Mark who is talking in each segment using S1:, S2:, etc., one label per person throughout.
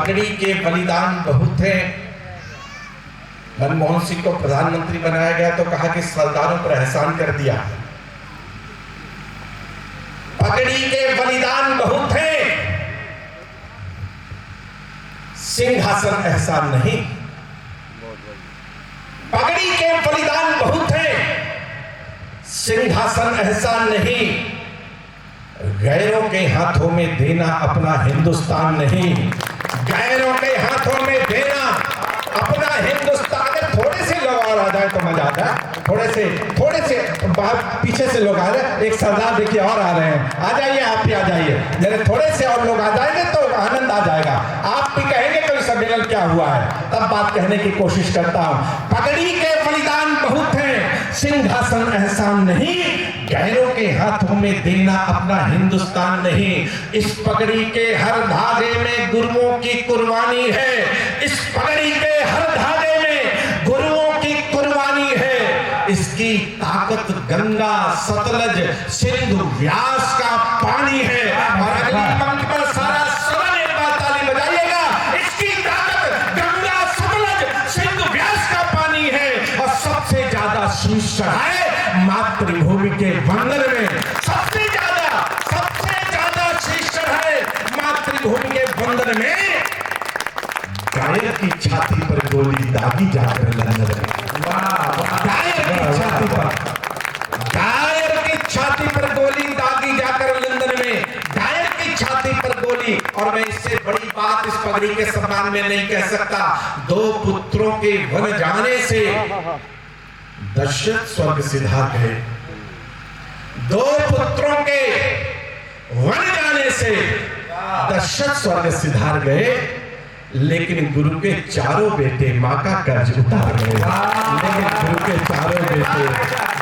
S1: पगड़ी के बलिदान बहुत हैं। मनमोहन सिंह को प्रधानमंत्री बनाया गया तो कहा कि सरदारों पर एहसान कर दिया। पगड़ी के बलिदान बहुत हैं, सिंहासन एहसान नहीं। पगड़ी के बलिदान बहुत हैं, सिंहासन एहसान नहीं। गैरों के हाथों में देना अपना हिंदुस्तान नहीं, गैरों के हाथों में देना अपना हिंदुस्तान। थोड़े से लोग और आ जाए तो मजा आता है, थोड़े से बाहर पीछे से लोग आ रहे। एक सरदार देखिए और आ रहे हैं, आ जाइए, आप भी आ जाइए। मेरे थोड़े से और लोग आ जाएंगे तो आनंद आ जाएगा। आप भी कहेंगे तो सम्मेलन क्या हुआ है, तब बात कहने की कोशिश करता हूं। पगड़ी के बलिदान बहुत हैं, सिंहासन एहसान नहीं। गैरों के हाथों में देना अपना हिंदुस्तान नहीं। इस पगड़ी के हर धागे में गुरुओं की कुर्बानी है, इस पगड़ी के हर धागे में गुरुओं की कुर्बानी है। इसकी ताकत गंगा सतलज सिंधु व्यास का पानी है। और अगली पंक्ति पर सारा सदन एक बार ताली बजाइएगा। इसकी ताकत गंगा सतलज सिंधु व्यास का पानी है। और सबसे ज्यादा शीश चढ़ाए मातृभूमि के वंदन में, सबसे ज्यादा शीश चढ़ाए मातृभूमि के वंदन में। गायर की छाती पर गोली दागी जाकर लंदन में, गायर की छाती पर गोली दागी जाकर लंदन में, गायर की छाती पर गोली। और मैं इससे बड़ी बात इस पगड़ी के सम्मान में नहीं कह सकता। दो पुत्रों के वन जाने से दशरथ स्वर्ग सिधार गए, दो पुत्रों के वन जाने से दशरथ स्वर्ग सिधार गए। लेकिन गुरु के चारों बेटे मां का कर्ज उतार गए, लेकिन गुरु के चारों बेटे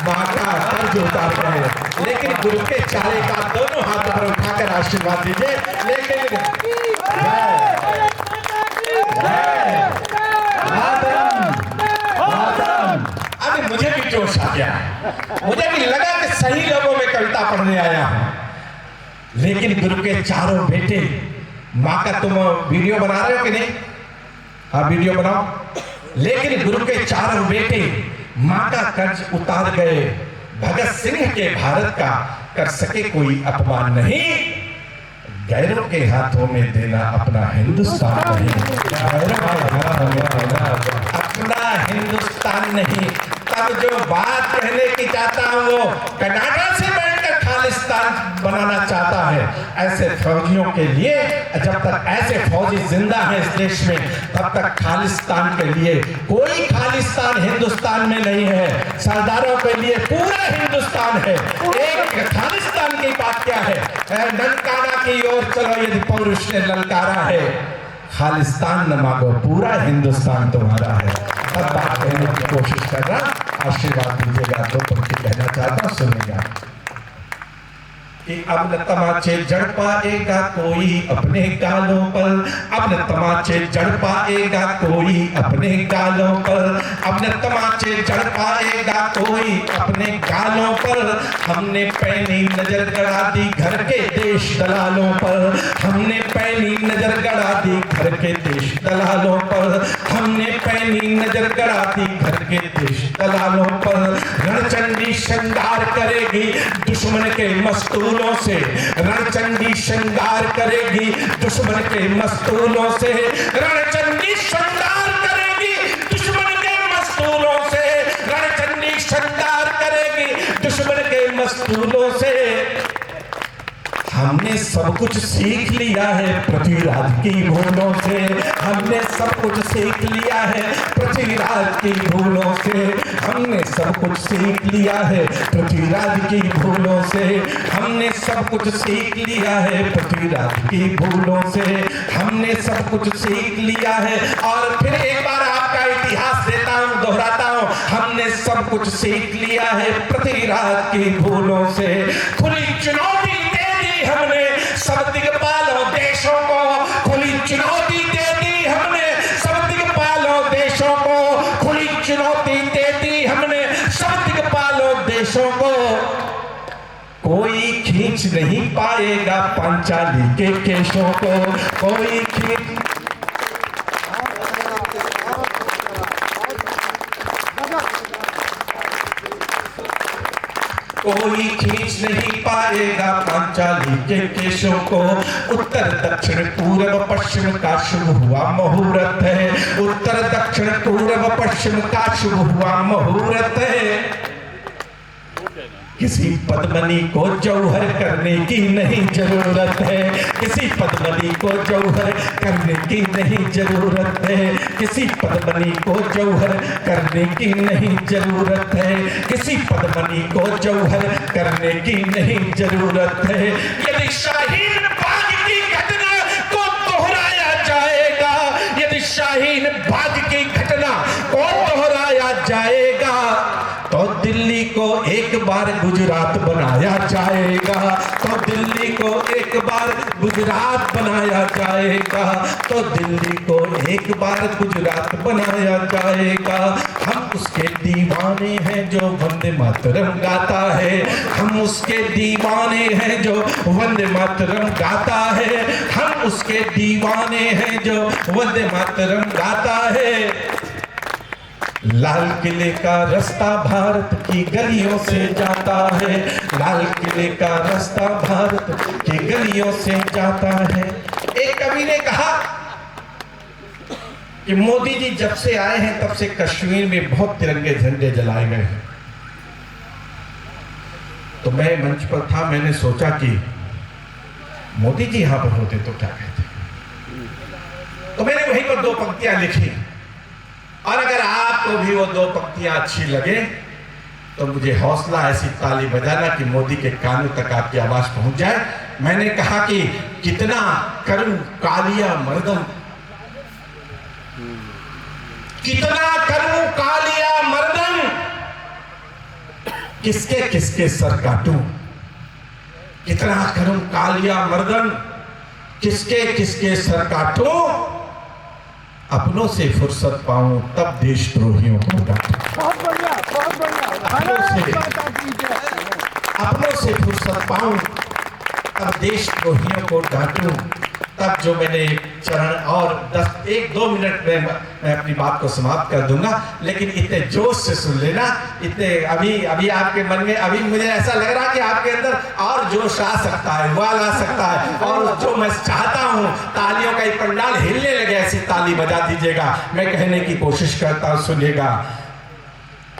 S1: मां का कर्ज उतार गए। लेकिन गुरु के चारे का दोनों हाथ पर उठाकर आशीर्वाद दीजिए। लेकिन अभी मुझे भी जोश आ गया, मुझे भी लगा कि सही लोगों में कविता पढ़ने आया हूं। लेकिन गुरु के चारों बेटे मां का, तुम वीडियो बना रहे हो कि नहीं? हाँ, वीडियो बनाओ। लेकिन गुरु के चारों बेटे मां का कर्ज उतार गए। भगत सिंह के भारत का कर सके कोई अपमान नहीं। गैरों के हाथों में देना अपना हिंदुस्तान नहीं, अपना हिंदुस्तान नहीं। तब जो बात कहने की चाहता हूं वो कनाडा से बैठकर खालिस्तान बनाना चाहता है। ऐसे फौजियों के लिए, जब तक ऐसे फौजी जिंदा हैं इस देश में, तब तक खालिस्तान के लिए कोई खालिस्तान हिंदुस्तान में नहीं है। सरदारों के लिए पूरा हिंदुस्तान है। एक खालिस्तान की बात क्या है? ननकाना की ओर चलो यदि पौरुष ने ललकारा है, खालिस्तान न मांगो पूरा हिंदुस्तान तुम्हारा है। अब बात कहने की कोशिश कर रहा, आशीर्वाद दीजिएगा। दो पंक्ति कहना चाहता, सुनिएगा कि अब न तमाचे जड़ पाएगा कोई अपने गालों पर, अब न तमाचे जड़ पाएगा कोई अपने गालों पर, अब न तमाचे जड़ पाएगा कोई अपने गालों पर। हमने पैनी नजर गड़ा दी घर के देश दलालों पर, हमने पैनी नजर गड़ा दी घर के देश दलालों पर, हमने पैनी नजर गड़ा दी घर के देश दलालों पर। रणचंडी श्रृंगार करेगी दुश्मन के मस्तूलों से, रणचंडी श्रृंगार करेगी दुश्मन के मस्तूलों से, रणचंडी श्रृंगार करेगी दुश्मन के मस्तूलों से, रणचंडी श्रृंगार करेगी दुश्मन के मस्तूलों से। हमने सब कुछ सीख लिया है पृथ्वीराज की भूलों से, हमने सब कुछ सीख लिया है पृथ्वीराज की भूलों से, हमने सब कुछ सीख लिया है पृथ्वीराज की भूलों से, हमने सब कुछ सीख लिया है पृथ्वीराज की भूलों से, हमने सब कुछ सीख लिया है। और फिर एक बार आपका इतिहास देता हूं, दोहराता हूं, हमने सब कुछ सीख लिया है पृथ्वीराज की भूलों से। खुली चुनौती हमने सब दिग्पालों देशों को, खुली चुनौती दे दी हमने सब दिग्पालों देशों को, खुली चुनौती दे दी हमने सब दिग्पालों देशों को। कोई खींच नहीं पाएगा पांचाली के केशों को, कोई खींच कोई खींच नहीं पाएगा पांचाली के केशों को। उत्तर दक्षिण पूर्व पश्चिम का शुभ हुआ मुहूर्त है, उत्तर दक्षिण पूर्व पश्चिम का शुभ हुआ मुहूर्त है। किसी पद्मनी को जौहर करने की नहीं जरूरत है, किसी पद्मनी को जौहर करने की नहीं जरूरत है, किसी पद्मनी को जौहर करने की नहीं जरूरत है, किसी पद्मनी को जौहर करने की नहीं जरूरत है। यदि शाहीन बाग की घटना को दोहराया जाएगा, यदि शाहीन बाग की घटना को दोहराया जाएगा तो दिल्ली को एक बार गुजरात बनाया जाएगा, तो दिल्ली को एक बार गुजरात बनाया जाएगा, तो दिल्ली को एक बार गुजरात बनाया जाएगा। हम उसके दीवाने हैं जो वंदे मातरम गाता है, हम उसके दीवाने हैं जो वंदे मातरम गाता है, हम उसके दीवाने हैं जो वंदे मातरम गाता है। लाल किले का रास्ता भारत की गलियों से जाता है, लाल किले का रास्ता भारत की गलियों से जाता है। एक कवि ने कहा कि मोदी जी जब से आए हैं तब से कश्मीर में बहुत तिरंगे झंडे जलाए गए हैं। तो मैं मंच पर था, मैंने सोचा कि मोदी जी यहां पर होते तो क्या कहते। तो मैंने वहीं पर दो पंक्तियां लिखी, और अगर आपको भी वो दो पंक्तियां अच्छी लगे तो मुझे हौसला ऐसी ताली बजाना कि मोदी के कानों तक आपकी आवाज पहुंच जाए। मैंने कहा कि कितना करूं कालिया मर्दन, कितना करूं कालिया मर्दन, किसके किसके सर काटूं, कितना करूं कालिया मर्दन, किसके किसके सर काटूं, अपनों से फुर्सत पाऊं तब देशद्रोहियों को डांटूं।
S2: बहुत बढ़िया, बहुत बढ़िया।
S1: अपनों से फुर्सत पाऊं तब देशद्रोहियों को डांटूं। तब जो मैंने एक चरण और 1-2 मिनट में मैं अपनी बात को समाप्त कर दूंगा, लेकिन इतने जोश से सुन लेना, इतने अभी आपके मन में अभी मुझे ऐसा लग रहा है कि आपके अंदर और जोश आ सकता है, वाल आ सकता है, और जो मैं चाहता हूं तालियों का एक पंडाल हिलने लगे ऐसी ताली बजा दीजिएगा। मैं कहने की कोशिश करता हूं, सुनिएगा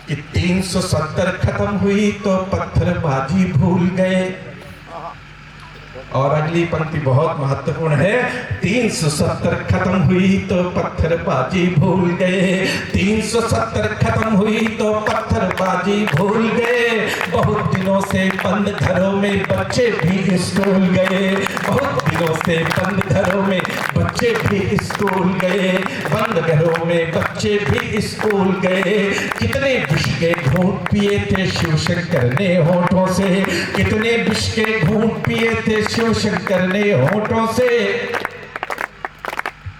S1: कि 370 खत्म हुई तो पत्थरबाजी भूल गए। और अगली पंक्ति बहुत महत्वपूर्ण है, 370 खत्म हुई तो पत्थरबाजी भूल गए, 370 खत्म हुई तो पत्थरबाजी भूल गए। बहुत दिनों से बंद घरों में बच्चे भी स्कूल गए, बहुत दिनों से बंद घरों में बच्चे भी स्कूल गए, बंद घरों में बच्चे भी स्कूल गए। कितने विष के घूंट पिए थे शिवशंकर ने होठों से, कितने विष के घूंट पिए थे शिवशंकर ने होठों से।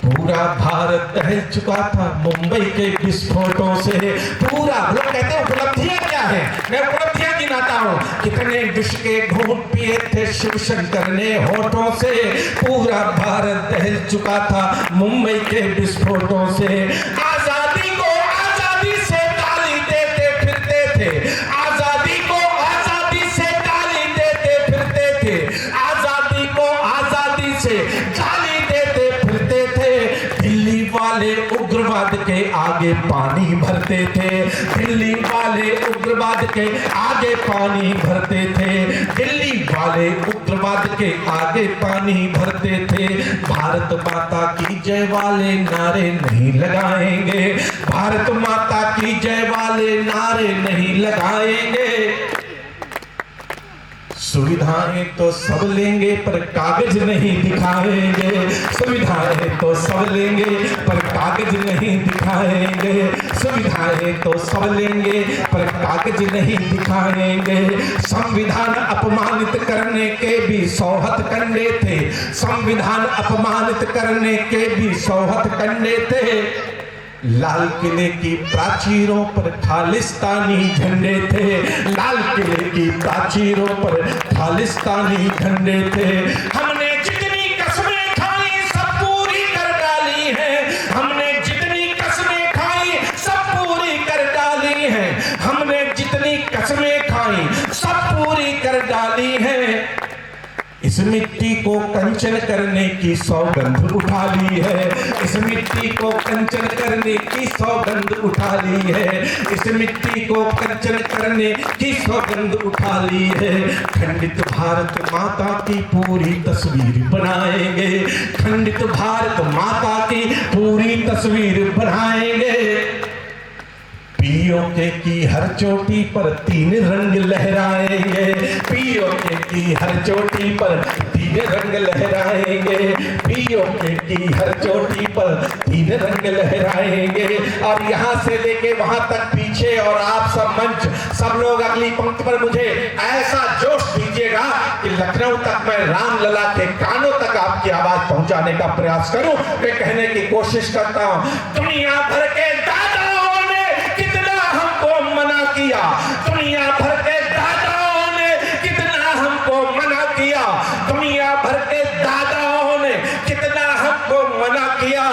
S1: पूरा भारत दहल चुका था मुंबई के विस्फोटों से, पूरा लोग कहते हैं उपलब्धियां क्या है, मैं उपलब्धियां गिनाता हूं। कितने विष के घूंट पिए थे शिवशंकर ने होठों से, पूरा भारत दहल चुका था मुंबई के विस्फोटों से। आजादी को आजादी से गाली देते फिरते थे, आजादी को आजादी से गाली देते फिरते थे, आजादी को आजादी से गाली देते फिरते थे। दिल्ली वाले उग्रवाद के आगे पानी भरते थे, दिल्ली वाले उग्रवाद के आगे पानी भरते थे, दिल्ली वाले उग्रवाद के आगे पानी भरते थे। भारत माता की जय वाले नारे नहीं लगाएंगे, भारत माता की जय वाले नारे नहीं लगाएंगे। सुविधाएं तो सब लेंगे पर कागज नहीं दिखाएंगे, सुविधाएं तो सब लेंगे पर कागज नहीं दिखाएंगे, सुविधाएं तो सब लेंगे पर कागज नहीं दिखाएंगे। संविधान अपमानित करने के भी 100 हथकंडे थे, संविधान अपमानित करने के भी 100 हथकंडे थे। लाल किले की प्राचीरों पर खालिस्तानी झंडे थे, लाल किले की प्राचीरों पर खालिस्तानी झंडे थे। हमने जितनी कसमें खाई सब पूरी कर डाली हैं, हमने जितनी कसमें खाई सब पूरी कर डाली हैं, हमने जितनी कसमें खाई सब इस मिट्टी को कंचन करने की सौगंध उठा ली है, इस मिट्टी को कंचन करने की सौगंध उठा ली है, इस मिट्टी को कंचन करने की सौगंध उठा ली है। खंडित भारत माता की पूरी तस्वीर बनाएंगे, खंडित भारत माता की पूरी तस्वीर बनाएंगे। पीओके की हर चोटी पर 3 रंग लहराएंगे, पीओके की हर चोटी पर 3 रंग लहराएंगे, पीओके की हर चोटी पर 3 रंग लहराएंगे। और यहाँ से लेके वहां तक पीछे और आप सब मंच सब लोग अगली पंक्ति पर मुझे ऐसा जोश दीजिएगा कि लखनऊ तक मैं रामलला के कानों तक आपकी आवाज पहुंचाने का प्रयास करूं। मैं कहने की कोशिश करता हूं, दुनिया भर के दादाओं ने कितना हमको मना किया, दुनिया भर के दादाओं ने कितना हमको मना किया, दुनिया भर के दादाओं ने कितना हमको मना किया।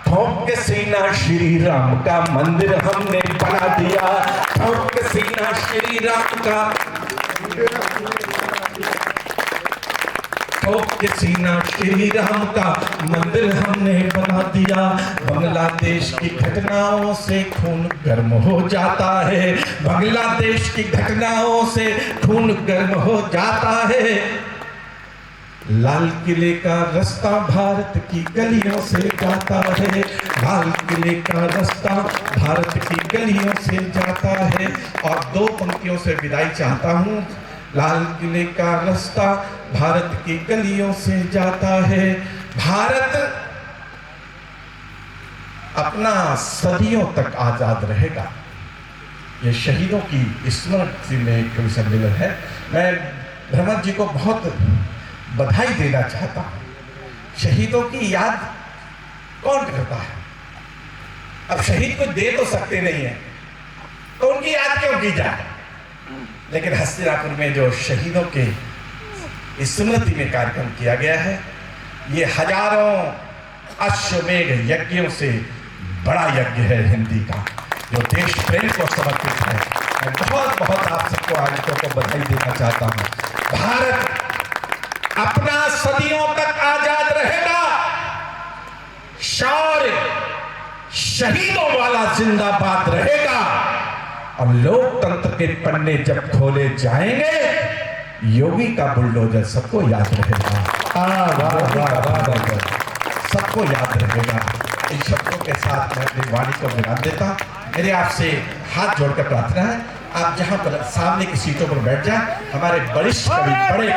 S1: ठोक के सीना श्री राम का मंदिर हमने बना दिया, ठोक के सीना श्री राम का, ठोक के सीना श्री राम का मंदिर हमने बना दिया। बांग्लादेश की घटनाओं से खून गर्म हो जाता है, बांग्लादेश की घटनाओं से खून गर्म हो जाता है। लाल किले का रास्ता भारत की गलियों से जाता है, लाल किले का रास्ता भारत की गलियों से जाता है। और 2 पंक्तियों से विदाई चाहता हूँ। लाल किले का रास्ता भारत की गलियों से जाता है। भारत अपना सदियों तक आजाद रहेगा। ये शहीदों की स्मृति में एक कवि सम्मेलन है। मैं भ्रमर जी को बहुत बधाई देना चाहता हूं। शहीदों की याद कौन करता है? अब शहीद को दे तो सकते नहीं है, तो उनकी याद क्यों की जाए? लेकिन हस्तिनापुर में जो शहीदों के स्मृति में कार्यक्रम किया गया है, ये हजारों अश्वमेध यज्ञों से बड़ा यज्ञ है हिंदी का, जो देश प्रेम को समर्पित है। मैं बहुत बहुत आप सबको आयोजकों को बधाई देना चाहता हूं। भारत अपना सदियों तक आजाद रहेगा। शौर्य शहीदों वाला जिंदाबाद रहेगा। और लोकतंत्र के पन्ने जब खोले जाएंगे, योगी का बुलडोजर सबको याद रहेगा। सबको याद रहेगा। इन शब्दों के साथ मैं अपनी वाणी को विराम देता। मेरे आपसे हाथ जोड़कर प्रार्थना है, आप जहां पर सामने की सीटों पर बैठ जाएं। हमारे वरिष्ठ कवि बड़े